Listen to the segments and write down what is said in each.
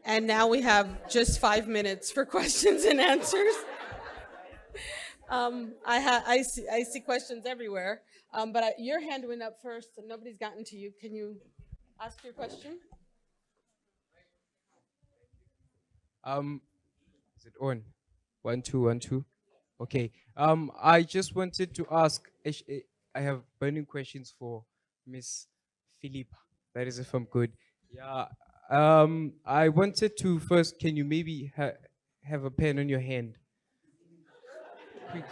And now we have just 5 minutes for questions and answers. I see questions everywhere, but your hand went up first and nobody's gotten to you. Can you ask your question? Is it on? 1 2 1 2. Okay. I just wanted to ask. I have burning questions for Miss Philippa. That is, if I'm good. Yeah. I wanted to first. Can you maybe have a pen on your hand? Quick.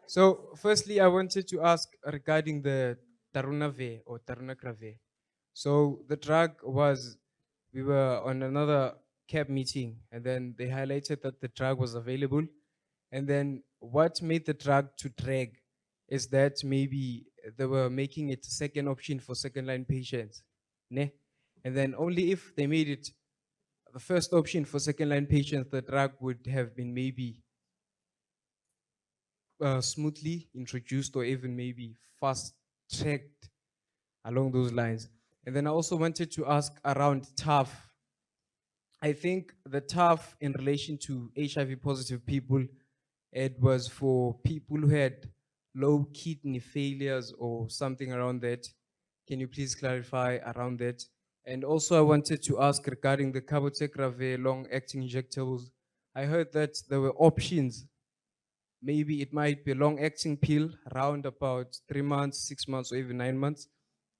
So, firstly, I wanted to ask regarding the Tarunave or Tarunakrave. So, the drug was, we were on another CAB meeting, and then they highlighted that the drug was available. And then what made the drug to drag is that maybe they were making it a second option for second line patients. Ne? And then only if they made it the first option for second line patients, the drug would have been maybe smoothly introduced or even maybe fast tracked along those lines. And then I also wanted to ask around TAF. I think the TAF in relation to HIV positive people, it was for people who had low kidney failures or something around that. Can you please clarify around that? And also I wanted to ask regarding the cabotegravir long-acting injectables. I heard that there were options. Maybe it might be a long-acting pill around about 3 months, 6 months, or even 9 months.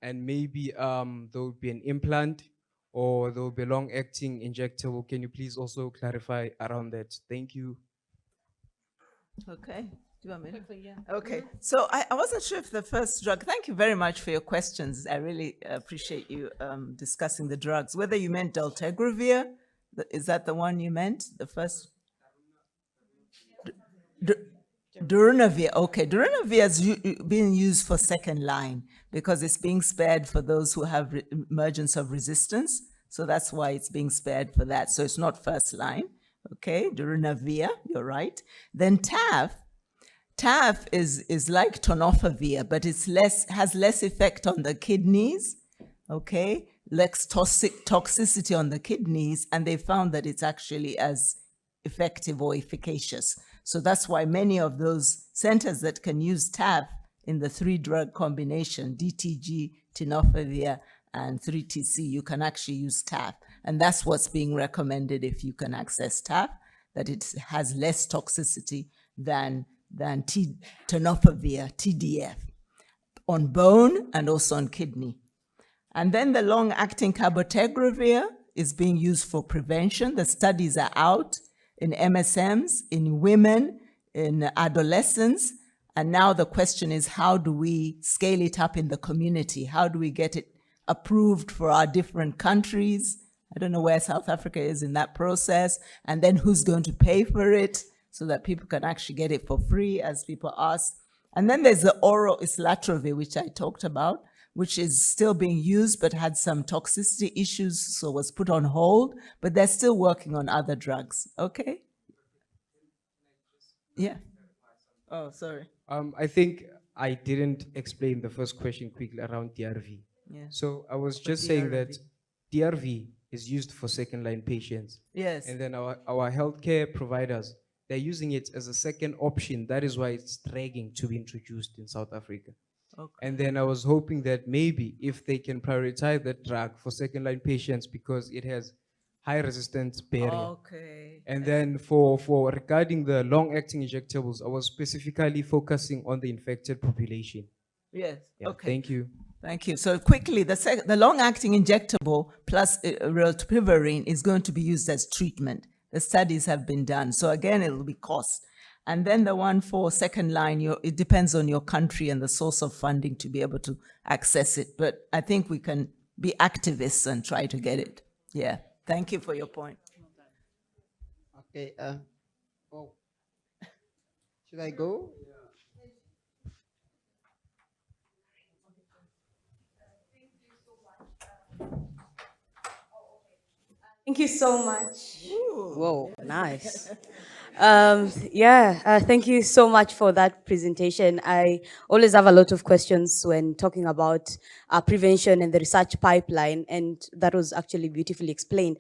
And maybe there would be an implant or there will be a long-acting injectable. Can you please also clarify around that? Thank you. Okay. Do you want me to? Quickly, yeah. Okay. So I wasn't sure if the first drug, thank you very much for your questions. I really appreciate you discussing the drugs. Whether you meant dolutegravir, is that the one you meant? The first? Darunavir. Okay. Darunavir is being used for second line because it's being spared for those who have emergence of resistance. So that's why it's being spared for that. So it's not first line. Okay. Darunavir, you're right. Then TAF is like tenofovir, but has less effect on the kidneys, okay? Less toxicity on the kidneys, and they found that it's actually as effective or efficacious. So that's why many of those centers that can use TAF in the 3-drug combination, DTG, tenofovir, and 3TC, you can actually use TAF. And that's what's being recommended if you can access TAF, that it has less toxicity than tenofovir, TDF, on bone and also on kidney. And then the long-acting cabotegravir is being used for prevention. The studies are out in MSMs, in women, in adolescents. And now the question is, how do we scale it up in the community? How do we get it approved for our different countries? I don't know where South Africa is in that process. And then who's going to pay for it so that people can actually get it for free, as people ask. And then there's the oral islatravir, which I talked about, which is still being used but had some toxicity issues, so was put on hold, but they're still working on other drugs. Okay? Yeah. Oh, sorry. I think I didn't explain the first question quickly around DRV. Yeah. So I was just saying that DRV is used for second line patients. Yes. And then our healthcare providers, they're using it as a second option. That is why it's dragging to be introduced in South Africa. Okay. And then I was hoping that maybe if they can prioritize that drug for second line patients because it has high resistance barrier. Okay. And then for regarding the long-acting injectables, I was specifically focusing on the infected population. Yes. Yeah, Okay. thank you. Thank you. So quickly, the long-acting injectable plus rilpivirine is going to be used as treatment. The studies have been done. So again, it will be cost. And then the one for second line, it depends on your country and the source of funding to be able to access it. But I think we can be activists and try to get it. Yeah. Thank you for your point. Okay. Oh, should I go? Thank you so much. Whoa, nice. Thank you so much for that presentation. I always have a lot of questions when talking about prevention and the research pipeline, and that was actually beautifully explained.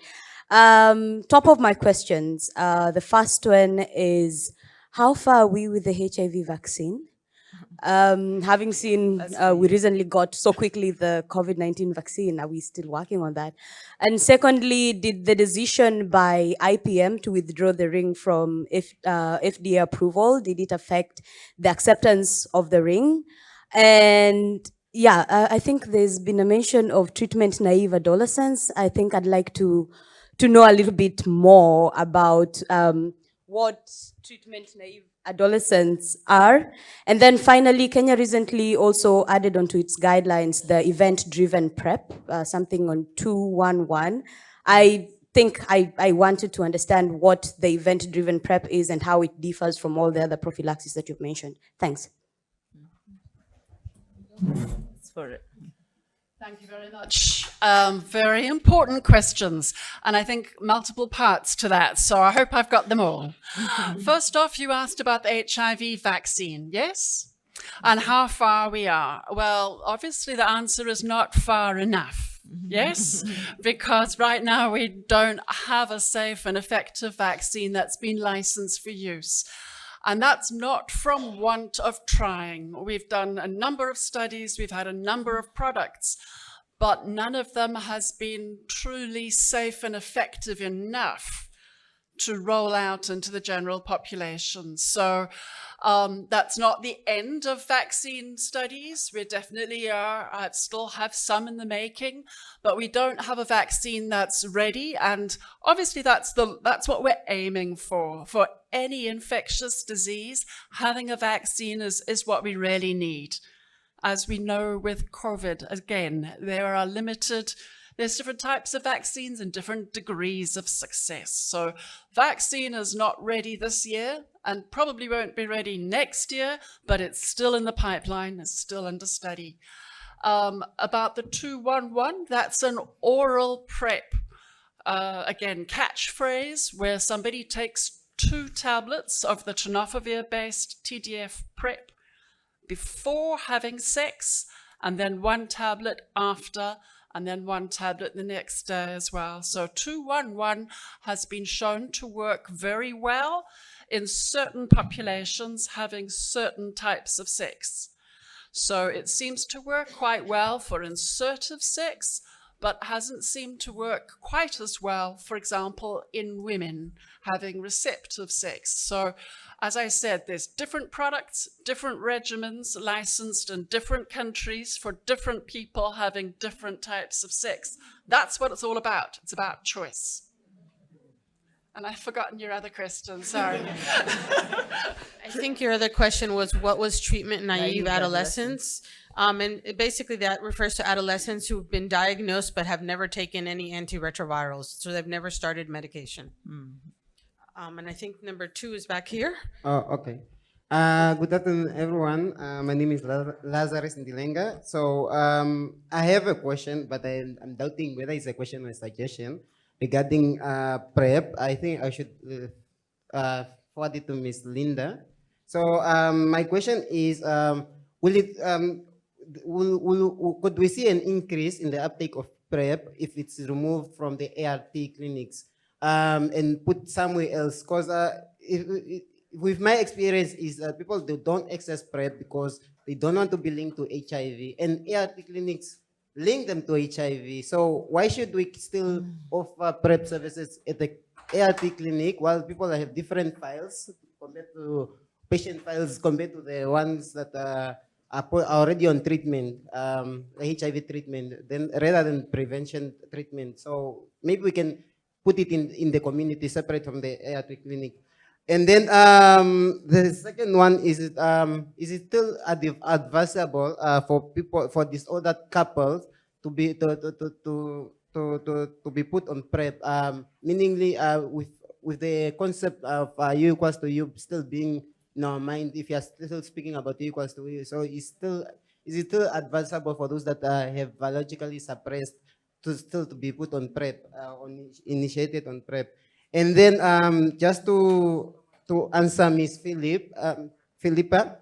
Top of my questions, the first one is, how far are we with the HIV vaccine? Having seen we recently got so quickly the COVID-19 vaccine, are we still working on that? And secondly, did the decision by IPM to withdraw the ring from FDA approval, did it affect the acceptance of the ring? And yeah, I think there's been a mention of treatment-naive adolescents. I think I'd like to know a little bit more about what treatment-naive adolescents are. And then finally, Kenya recently also added onto its guidelines the event-driven PrEP, something on 211. I think I wanted to understand what the event-driven PrEP is and how it differs from all the other prophylaxis that you've mentioned. Thanks. Thank you very much. Very important questions, and I think multiple parts to that, so I hope I've got them all. First off, you asked about the HIV vaccine, yes? And how far we are. Well, obviously the answer is not far enough, yes? Because right now we don't have a safe and effective vaccine that's been licensed for use. And that's not from want of trying. We've done a number of studies, we've had a number of products, but none of them has been truly safe and effective enough to roll out into the general population. So that's not the end of vaccine studies. We definitely still have some in the making, but we don't have a vaccine that's ready. And obviously that's what we're aiming for. For any infectious disease, having a vaccine is what we really need. As we know with COVID, again, there's different types of vaccines and different degrees of success. So vaccine is not ready this year and probably won't be ready next year, but it's still in the pipeline, it's still under study. About the 211, that's an oral PrEP, again, catchphrase, where somebody takes 2 tablets of the tenofovir-based TDF PrEP before having sex, and then 1 tablet after, and then 1 tablet the next day as well. So 211 has been shown to work very well in certain populations having certain types of sex. So it seems to work quite well for insertive sex, but hasn't seemed to work quite as well, for example, in women having receptive sex. So as I said, there's different products, different regimens licensed in different countries for different people having different types of sex. That's what it's all about. It's about choice. And I've forgotten your other question, sorry. I think your other question was, what was treatment-naive adolescents? And basically that refers to adolescents who've been diagnosed but have never taken any antiretrovirals, so they've never started medication. And I think number 2 is back here. Oh, okay. Good afternoon, everyone. My name is Lazarus Ndilenga. So I have a question, but I'm doubting whether it's a question or a suggestion regarding PrEP. I think I should forward it to Ms. Lynda. So my question is, could we see an increase in the uptake of PrEP if it's removed from the ART clinics and put somewhere else? Because with my experience is that people don't access PrEP because they don't want to be linked to HIV, and ART clinics link them to HIV. So why should we still offer PrEP services at the ART clinic while people have different files compared to patient files compared to the ones that are already on treatment, HIV treatment, then rather than prevention treatment? So maybe we can put it in the community separate from the ART clinic. And then the second one is it still advisable for people, for disordered couples to be put on PrEP, meaningly with the concept of U equals to U still being in our mind, if you are still speaking about U equals to U. So is it still advisable for those that have biologically suppressed to be put on PrEP, initiated on PrEP? And then just to to answer Miss Philippa.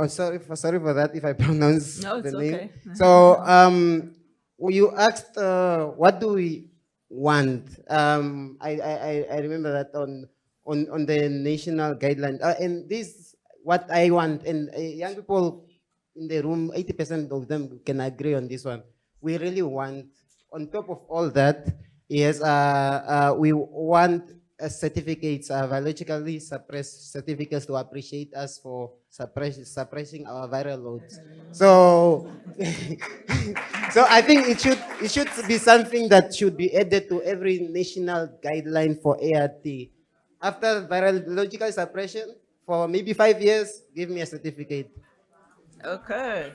Sorry for that if I pronounce No, it's the name. okay. So you asked what do we want? I remember that on the national guideline, and this what I want, and young people in the room, 80% of them can agree on this one. We really want, on top of all that, yes, we want certificates, biologically suppressed certificates to appreciate us for suppressing our viral loads. So, so I think it should be something that should be added to every national guideline for ART. After virological suppression, for maybe 5 years, give me a certificate. Okay.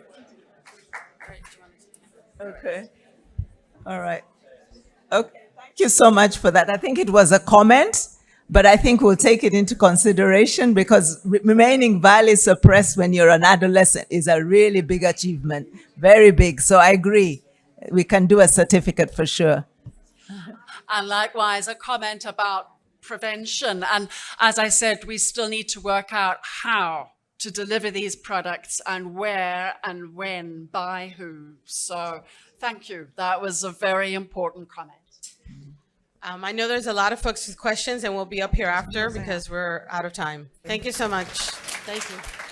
Okay. All right. Okay. Thank you so much for that. I think it was a comment, but I think we'll take it into consideration because remaining virally suppressed when you're an adolescent is a really big achievement, very big. So I agree. We can do a certificate for sure. And likewise, a comment about prevention. And as I said, we still need to work out how to deliver these products and where and when, by who. So thank you. That was a very important comment. I know there's a lot of folks with questions, and we'll be up here after because we're out of time. Thank you so much. Thank you.